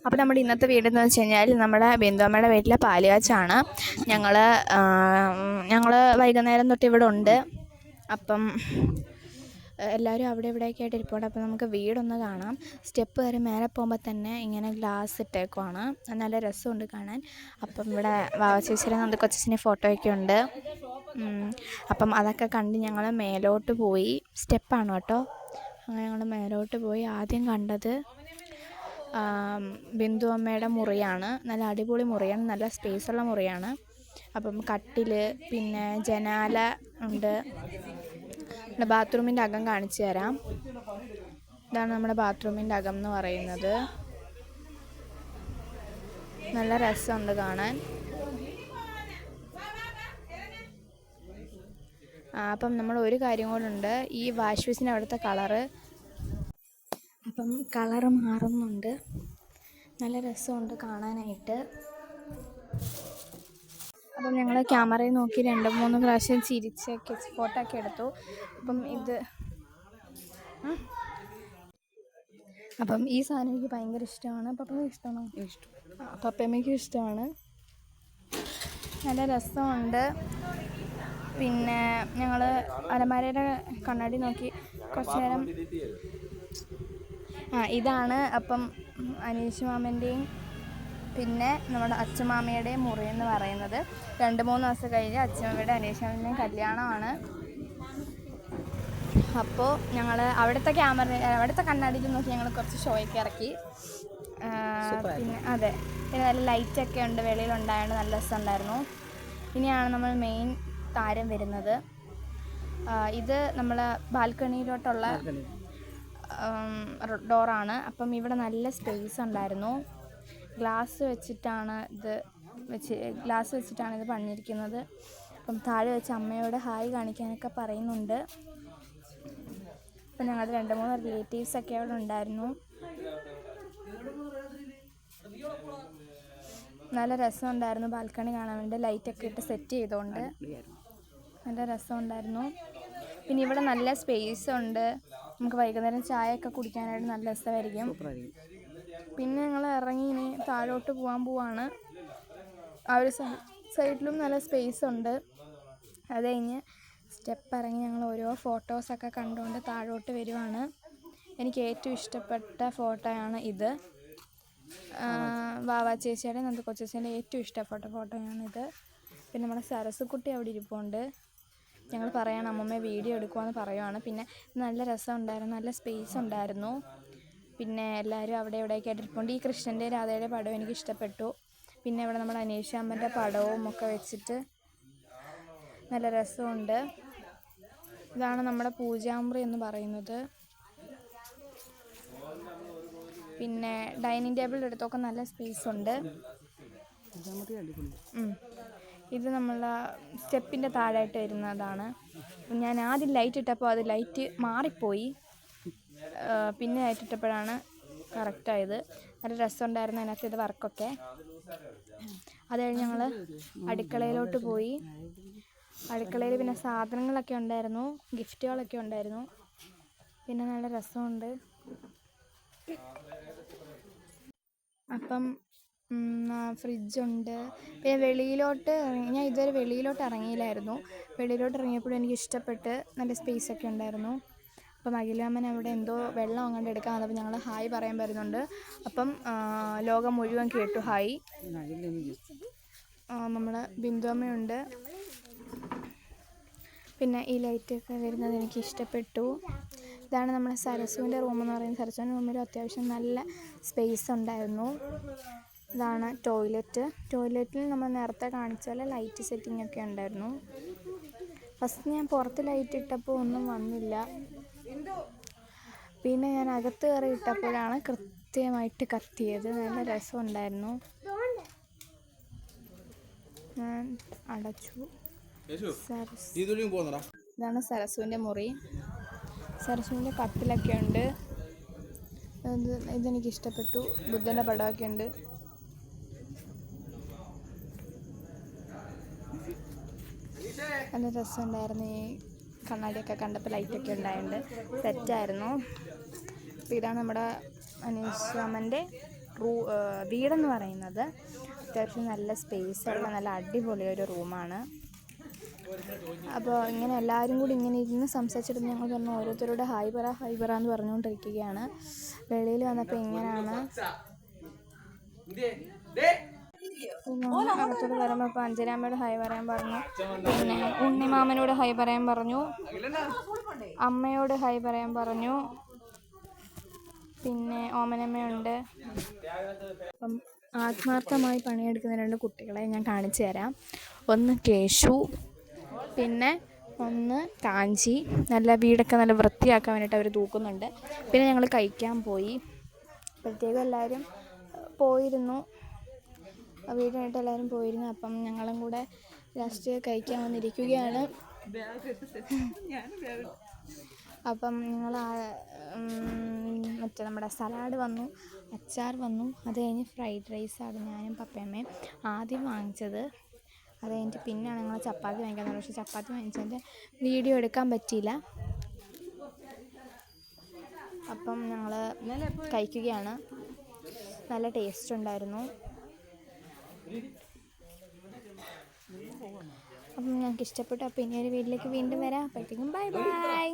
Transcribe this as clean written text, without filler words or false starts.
അപ്പോൾ നമ്മുടെ ഇന്നത്തെ വീടെന്ന് വെച്ച് കഴിഞ്ഞാൽ നമ്മുടെ ബിന്ദുമ്മയുടെ വീട്ടിലെ പാലുകാച്ചാണ്. ഞങ്ങൾ വൈകുന്നേരം തൊട്ട് ഇവിടെ ഉണ്ട്. അപ്പം എല്ലാവരും അവിടെ ഇവിടെയൊക്കെ ആയിട്ട് ഇരിപ്പുണ്ട്. അപ്പോൾ നമുക്ക് വീടൊന്ന് കാണാം. സ്റ്റെപ്പ് കയറി മേലെ പോകുമ്പോൾ തന്നെ ഇങ്ങനെ ഗ്ലാസ് ഇട്ടേക്കുവാണ്. നല്ല രസമുണ്ട് കാണാൻ. അപ്പം ഇവിടെ വാവച്ചേച്ചിയുടെ നന്ദി കൊച്ചിൻ്റെ ഫോട്ടോയൊക്കെ ഉണ്ട്. അപ്പം അതൊക്കെ കണ്ട് ഞങ്ങൾ മേലോട്ട് പോയി. സ്റ്റെപ്പാണ് കേട്ടോ. അങ്ങനെ ഞങ്ങൾ മേലോട്ട് പോയി. ആദ്യം കണ്ടത് ബിന്ദു അമ്മയുടെ മുറിയാണ്. നല്ല അടിപൊളി മുറിയാണ്, നല്ല സ്പേസുള്ള മുറിയാണ്. അപ്പം കട്ടിൽ, പിന്നെ ജനാല ഉണ്ട്. ബാത്റൂമിൻ്റെ അകം കാണിച്ചു തരാം. ഇതാണ് നമ്മുടെ ബാത്റൂമിൻ്റെ അകം എന്ന് പറയുന്നത്. നല്ല രസമുണ്ട് കാണാൻ. അപ്പം നമ്മൾ ഒരു കാര്യം കൂടെ, ഈ വാഷ് ബേസിൻ്റെ അവിടുത്തെ കളറ് മാറുന്നുണ്ട്. നല്ല രസമുണ്ട് കാണാനായിട്ട്. അപ്പം ഞങ്ങൾ ക്യാമറയിൽ നോക്കി 2-3 പ്രാവശ്യം ചിരിച്ചൊക്കെ ഫോട്ടോ ഒക്കെ എടുത്തു. അപ്പം ഈ സാധനം എനിക്ക് ഭയങ്കര ഇഷ്ടമാണ്. പപ്പമ്മയ്ക്ക് ഇഷ്ടമാണോ? പപ്പമ്മയ്ക്കും ഇഷ്ടമാണ്. നല്ല രസമുണ്ട്. പിന്നെ ഞങ്ങൾ അലമാരയുടെ കണ്ണാടി നോക്കി കുറച്ച് നേരം. ഇതാണ് അപ്പം അനീഷ് മാമൻ്റെയും പിന്നെ നമ്മുടെ അച്ഛമാമയുടെയും മുറി എന്ന് പറയുന്നത്. 2-3 ദിവസം കഴിഞ്ഞ് അച്ഛമാമയുടെ അനീഷ് മാമൻ്റെയും കല്യാണമാണ്. അപ്പോൾ ഞങ്ങൾ അവിടുത്തെ കണ്ണാടിയിൽ നോക്കി ഞങ്ങൾ കുറച്ച് ഷോയൊക്കെ ഇറക്കി. പിന്നെ പിന്നെ നല്ല ലൈറ്റൊക്കെ ഉണ്ട്, വെളിയിലുണ്ടായതുകൊണ്ട് നല്ല രസമുണ്ടായിരുന്നു. ഇനിയാണ് നമ്മൾ മെയിൻ താരം വരുന്നത്. ഇത് നമ്മൾ ബാൽക്കണിയിലോട്ടുള്ള ഡോറാണ്. അപ്പം ഇവിടെ നല്ല സ്പേസ് ഉണ്ടായിരുന്നു. ഗ്ലാസ് വെച്ചിട്ടാണ് ഇത് പണിഞ്ഞിരിക്കുന്നത്. അപ്പം താഴെ വെച്ച് അമ്മയോട് ഹായ് കാണിക്കാനൊക്കെ പറയുന്നുണ്ട്. അപ്പം ഞങ്ങളുടെ 2-3 റിലേറ്റീവ്സൊക്കെ അവിടെ ഉണ്ടായിരുന്നു. നല്ല രസമുണ്ടായിരുന്നു ബാൽക്കണി കാണാൻ വേണ്ടി. ലൈറ്റൊക്കെ ഇട്ട് സെറ്റ് ചെയ്തുകൊണ്ട് നല്ല രസമുണ്ടായിരുന്നു. പിന്നെ ഇവിടെ നല്ല സ്പേസ് ഉണ്ട്. നമുക്ക് വൈകുന്നേരം ചായയൊക്കെ കുടിക്കാനായിട്ട് നല്ല രസമായിരിക്കും. പിന്നെ ഞങ്ങൾ ഇറങ്ങി ഇനി താഴോട്ട് പോവാണ്. ആ ഒരു സൈഡിലും നല്ല സ്പേസ് ഉണ്ട്. അത് കഴിഞ്ഞ് സ്റ്റെപ്പ് ഇറങ്ങി ഞങ്ങൾ ഓരോ ഫോട്ടോസൊക്കെ കണ്ടുകൊണ്ട് താഴോട്ട് വരുവാണ്. എനിക്ക് ഏറ്റവും ഇഷ്ടപ്പെട്ട ഫോട്ടോയാണ് ഇത്. വാവാ ചേച്ചിയുടെ നന്ദു കൊച്ചേച്ചിയുടെ ഏറ്റവും ഇഷ്ടപ്പെട്ട ഫോട്ടോയാണിത്. പിന്നെ നമ്മുടെ സരസുക്കുട്ടി അവിടെ ഇരിപ്പുണ്ട്. ഞങ്ങൾ പറയാണ് അമ്മമ്മയെ വീഡിയോ എടുക്കുവാന്ന് പറയുവാണ്. പിന്നെ നല്ല രസമുണ്ടായിരുന്നു, നല്ല സ്പേസ് ഉണ്ടായിരുന്നു. പിന്നെ എല്ലാവരും അവിടെ ഇവിടെയൊക്കെ ആയിട്ടിരിപ്പുണ്ട്. ഈ കൃഷ്ണൻ്റെ രാധയുടെ പടവും എനിക്ക് ഇഷ്ടപ്പെട്ടു. പിന്നെ ഇവിടെ നമ്മുടെ അനീഷ് അമ്മൻ്റെ പടവും ഒക്കെ വെച്ചിട്ട് നല്ല രസമുണ്ട്. ഇതാണ് നമ്മുടെ പൂജാമുറി എന്ന് പറയുന്നത്. പിന്നെ ഡൈനിങ് ടേബിളിൻ്റെ അടുത്തൊക്കെ നല്ല സ്പേസ് ഉണ്ട്. ഇത് നമ്മളെ സ്റ്റെപ്പിൻ്റെ താഴായിട്ട് വരുന്നതാണ്. ഞാൻ ആദ്യം ലൈറ്റ് ഇട്ടപ്പോൾ അത് ലൈറ്റ് മാറിപ്പോയി. പിന്നെ ലൈറ്റ് ഇട്ടപ്പോഴാണ് കറക്റ്റായത്. നല്ല രസമുണ്ടായിരുന്നു അതിനകത്ത് ഇത് വർക്കൊക്കെ. അത് കഴിഞ്ഞ് ഞങ്ങൾ അടുക്കളയിലോട്ട് പോയി. അടുക്കളയിൽ പിന്നെ സാധനങ്ങളൊക്കെ ഉണ്ടായിരുന്നു, ഗിഫ്റ്റുകളൊക്കെ ഉണ്ടായിരുന്നു. പിന്നെ നല്ല രസമുണ്ട്. അപ്പം ഫ്രിഡ്ജുണ്ട്. പിന്നെ ഞാൻ ഇതുവരെ വെളിയിലോട്ട് ഇറങ്ങിയില്ലായിരുന്നു. വെളിയിലോട്ട് ഇറങ്ങിയപ്പോഴും എനിക്ക് ഇഷ്ടപ്പെട്ട്. നല്ല സ്പേസൊക്കെ ഉണ്ടായിരുന്നു. അപ്പം അഖിലാമ്മൻ അവിടെ എന്തോ വെള്ളം അങ്ങോട്ട് എടുക്കാൻ വന്നപ്പോൾ ഞങ്ങൾ ഹായ് പറയാൻ വരുന്നുണ്ട്. അപ്പം ലോകം മുഴുവൻ കേട്ടു ഹായ്. നമ്മുടെ ബിന്ദു അമ്മയുണ്ട്. പിന്നെ ഈ ലൈറ്റൊക്കെ വരുന്നത് എനിക്ക് ഇഷ്ടപ്പെട്ടു. ഇതാണ് നമ്മുടെ സരസുവിൻ്റെ റൂമെന്ന് പറയുന്നത്. സരസുവിൻ്റെ റൂമിൽ അത്യാവശ്യം നല്ല സ്പേസ് ഉണ്ടായിരുന്നു. ഇതാണ് ടോയ്ലറ്റിൽ നമ്മൾ നേരത്തെ കാണിച്ച പോലെ ലൈറ്റ് സെറ്റിംഗ് ഒക്കെ ഉണ്ടായിരുന്നു. ഫസ്റ്റ് ഞാൻ പുറത്ത് ലൈറ്റ് ഇട്ടപ്പോൾ ഒന്നും വന്നില്ല. പിന്നെ ഞാൻ അകത്ത് കയറി ഇട്ടപ്പോഴാണ് കൃത്യമായിട്ട് കത്തിയത്. നല്ല രസമുണ്ടായിരുന്നു. ഞാൻ അടച്ചു. ഇതാണ് സരസുവിൻ്റെ മുറി. സരസുവിൻ്റെ കട്ടിലൊക്കെ ഉണ്ട്. ഇതെനിക്കിഷ്ടപ്പെട്ടു. ബുദ്ധൻ്റെ പടമൊക്കെ ഉണ്ട്. നല്ല രസമുണ്ടായിരുന്നു. ഈ കണ്ണാടിയൊക്കെ കണ്ടപ്പോൾ ലൈറ്റൊക്കെ ഉണ്ടായതുകൊണ്ട് സെറ്റായിരുന്നു. അപ്പോൾ ഇതാണ് നമ്മുടെ അനീഷ് മാമൻ്റെ വീടെന്ന് പറയുന്നത് അത്യാവശ്യം നല്ല സ്പേസുള്ള നല്ല അടിപൊളിയൊരു റൂമാണ്. അപ്പോൾ ഇങ്ങനെ എല്ലാവരും കൂടി ഇങ്ങനെ ഇരുന്ന് സംസാരിച്ചിട്ട് ഞങ്ങൾ പറഞ്ഞു ഓരോരുത്തരോട് ഹായ് പറ എന്ന് പറഞ്ഞുകൊണ്ടിരിക്കുകയാണ്. വെളിയിൽ വന്നപ്പോൾ ഇങ്ങനെയാണ്. അകത്തോട് വരുമ്പോൾ ഇപ്പോൾ അഞ്ജനാമ്മയോട് ഹായ് പറയാൻ പറഞ്ഞു, പിന്നെ ഉണ്ണിമാമനോട് ഹായ് പറയാൻ പറഞ്ഞു, അമ്മയോട് ഹായ് പറയാൻ പറഞ്ഞു, പിന്നെ ഓമനമ്മയുണ്ട്. അപ്പം ആത്മാർത്ഥമായി പണിയെടുക്കുന്ന 2 കുട്ടികളെ ഞാൻ കാണിച്ചു തരാം. ഒന്ന് കേശു, പിന്നെ ഒന്ന് കാഞ്ചി. നല്ല വീടൊക്കെ നല്ല വൃത്തിയാക്കാൻ വേണ്ടിയിട്ട് അവർ തൂക്കുന്നുണ്ട്. പിന്നെ ഞങ്ങൾ കഴിക്കാൻ പോയി. പ്രത്യേകം എല്ലാവരും പോയിരുന്നു, വീടിനായിട്ട് എല്ലാവരും പോയിരുന്നു. അപ്പം ഞങ്ങളും കൂടെ ലാസ്റ്റ് കഴിക്കാൻ വന്നിരിക്കുകയാണ്. അപ്പം ഞങ്ങൾ മറ്റേ നമ്മുടെ സലാഡ് വന്നു, അച്ചാർ വന്നു, അത് കഴിഞ്ഞ് ഫ്രൈഡ് റൈസാണ് ഞാനും പപ്പയമ്മയും ആദ്യം വാങ്ങിച്ചത്. അത് കഴിഞ്ഞിട്ട് പിന്നെയാണ് ഞങ്ങൾ ചപ്പാത്തി വാങ്ങിക്കാൻ തുടങ്ങി. പക്ഷേ ചപ്പാത്തി വാങ്ങിച്ചതിൻ്റെ വീഡിയോ എടുക്കാൻ പറ്റിയില്ല. അപ്പം ഞങ്ങൾ കഴിക്കുകയാണ്. നല്ല ടേസ്റ്റ് ഉണ്ടായിരുന്നു. അപ്പം ഞങ്ങൾക്ക് ഇഷ്ടപ്പെട്ടു. അപ്പോൾ ഇനി ഒരു വീട്ടിലേക്ക് വീണ്ടും വരാം. അപ്പോഴത്തേക്കും ബൈ ബൈ.